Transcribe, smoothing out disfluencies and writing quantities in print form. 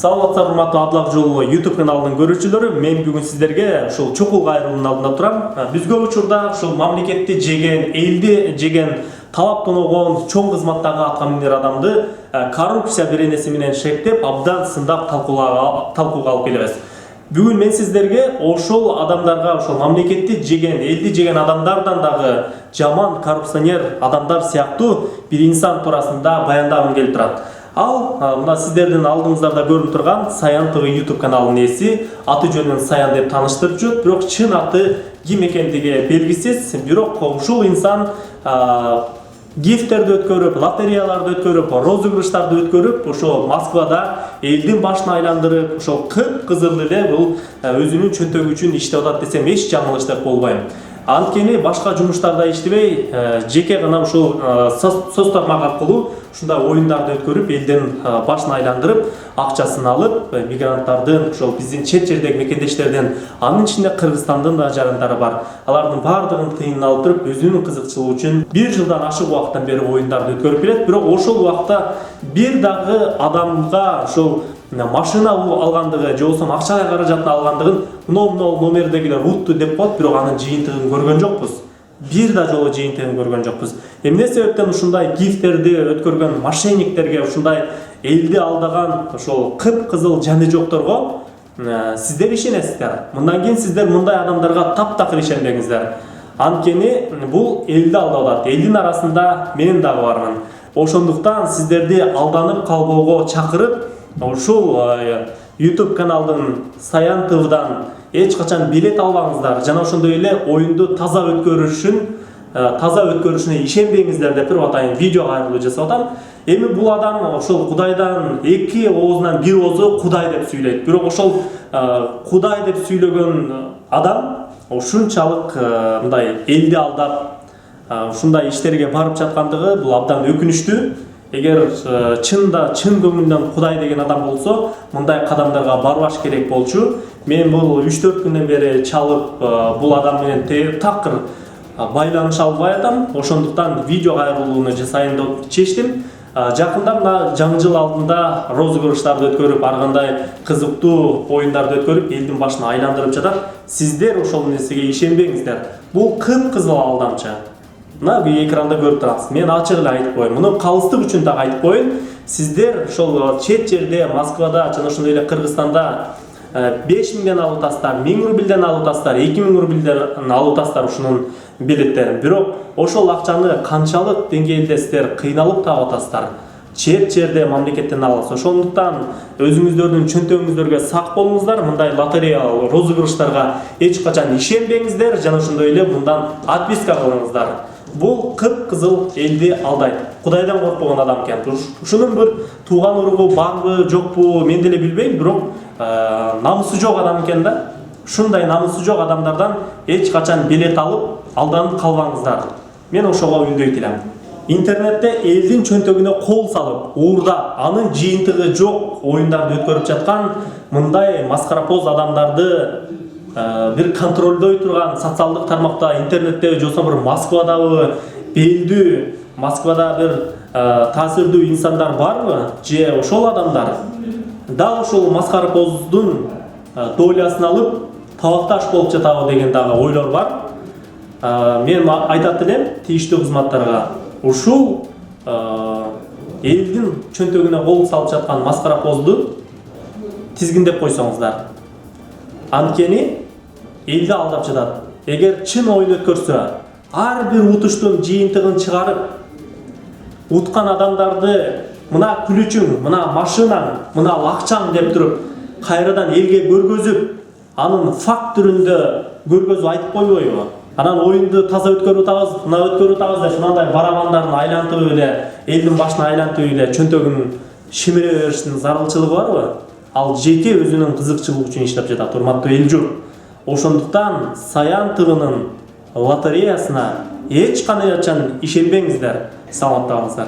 Саламатсыздар, урматтуу Абдуллах жолу YouTube каналынын көрүүчүлөрү. Мен бүгүн сиздерге ушул чокул кайрылуунун алдында турам. Бизге учурда ушул мамлекетти жеген, элди жеген, талап тоногон, чоң кызматтагы аткаминер адамды коррупция беренеси менен шектеп, абдан сындап талкууга алып келебиз. Бүгүн мен сиздерге ошол адамдарга, ошол мамлекетти жеген, элди жеген адамдардан дагы жаман коррупционер адамдар сыяктуу бир инсан туурасында баяндагым келип турат. Ал мына сиздердин алдыңыздарда көрүнүп турган Саян ТВ YouTube каналынын ээси, аты жөнүн Саян деп тааныштырып жүрөт, бирок чын аты ким экендиги белгисиз. Бирок ушул инсан гифтерди өткөрүп, лотереяларды өткөрүп, розыгрыштарды өткөрүп, ошо Москвада элдин башын айландырып, ошол кып-кызыл эле бул өзүнүн чөнтөгү үчүн иштеп атат десем эч жаңылыштык болбойм. Анткени башка жумуштарда иштебей, жеке гана ушул соц тармак аркылуу ушундай оюндарды өткөрүп, элдин башын айландырып, акчасын алып, мигранттардын, ошол биздин чет жердеги мекендештерден, анын ичинде Кыргызстандын да жарандары бар. Алардын бардыгын тыйынын алып туруп, өзүнүн кызыкчылыгы үчүн 1 жылдан ашык убакыттан бери оюндарды өткөрүп келет. Бирок ошол убакта бир дагы адамга ошол машина алгандыгы, же болбосо акча каражатын алгандыгын мынау номердегилер утту деп коет, бирок анын жыйынтыгын көргөн жокпуз. Бир да жолу жыйынтыгын көргөн жокпуз. Эмне себептен ушундай гифтерди өткөргөн мошенниктерге, ушундай элди алдаган ошол кып-кызыл жаны жокторго сиздер ишенесиздер. Мындан кийин сиздер мындай адамдарга таптакыр ишенбеңиздер. Анткени бул элди алдап атат. Элдин арасында мен дагы бармын. Ошондуктан сиздерди алданып калбоого чакырып, ушул YouTube каналдын Саян ТВдан эч качан билет албаңыздар, жана ошондой эле оюнду таза өткөрүшүнө ишенбеңиздер деп туруп атайын видео кайрылуу жасап атам. Эми бул адам ошол Кудайдан эки оозунан бир оозу Кудай деп сүйлөйт. Бирок ошол Кудай деп сүйлөгөн адам ушунчалык мындай элди алдап ушундай иштерге барып жаткандыгы бул абдан өкүнүчтүү. Эгер чын көңүлдөн Кудай деген адам болсо, мындай кадамдарга барбаш керек болчу. Мен бул 3-4 күндөн бери чалып бул адам менен такыр байланыша албай атам. Ошондуктан видео кайрылууну жасайын деп чечтим. Жакында мына жаңы жыл алдында розыгрыштарды өткөрүп, ар кандай кызыктуу оюндарды өткөрүп, элдин башын айландырып жатат. Сиздер ошол нерсеге ишенбеңиздер. Бул кып-кызыл алдамчы. Мына экранда көрүп турасыз. Мен ачык эле айтып коеюн. Муну калыстык үчүн да айтып коеюн. Сиздер ошол чет жерде, Москвада жана ошондой эле Кыргызстанда 5000ден алып атасыздар, 1000 рубльден алып атасыздар, 2000 рубльден алып атасыздар ушунун билеттерин. Бирок ошол акчаны канчалык деңгээлде сиздер кыйналып таап атасыздар. Чет жерде мамлекеттен аласыз. Ошондуктан өзүңүздөрдүн чөнтөгүңүздөргө сак болуңуздар. Мындай лотерея, розыгрыштарга эч качан ишенбеңиздер, жана ошондой эле мындан отписка кылыңыздар. Бул кып-кызыл элди алдайт. Кудайдан коркпогон адам экен. Ушунун бир тууган уругу барбы, жокпу, мен деле билбейм, бирок намысы жок адам экен да. Ушундай намысы жок адамдардан эч качан билет алып, алданып калбаңыздар. Мен ошого үндөй тилем. Интернетте элдин чөнтөгүнө кол салып, уурдап, анын жыйынтыгы жок оюндарды өткөрүп жаткан мындай маскарапоз адамдарды бир контролдой турган социалдык тармакта, интернетте, же болбосо бир Москвадабы, белдүү, Москвада бир таасирдүү инсандар барбы, же ошол адамдар дагы ошол маскарапоздун долясын алып табакташ болуп жатабы деген дагы ойлор бар. Мен айтат элем тийиштүү кызматтарга, ушул элдин чөнтөгүнө кол салып жаткан маскарапозду тизгиндеп койсоңуздар. Анткени элди алдап жатат. Эгер чын оюн өткөрсө, ар бир утуштун жыйынтыгын чыгарып, уткан адамдарды мына күлүчүң, мына машинаң, мына акчаң деп туруп, кайрадан элге көргөзүп, анын факт түрүндө көргөзүп айтып койбойбу? Анан оюнду таза өткөрүп атабыз, мына өткөрүп атабыз деп мындай барабандарын айлантып эле, элдин башын айлантып эле чөнтөгүн шимире бериштин зарылчылыгы барбы? Ал жеке өзүнүн кызыкчылыгы үчүн иштеп жатат, урматтуу эл журт. Ошондуктан Саян ТВнын лотереясына эч качан ишенбеңиздер. Саламатта болуңуздар.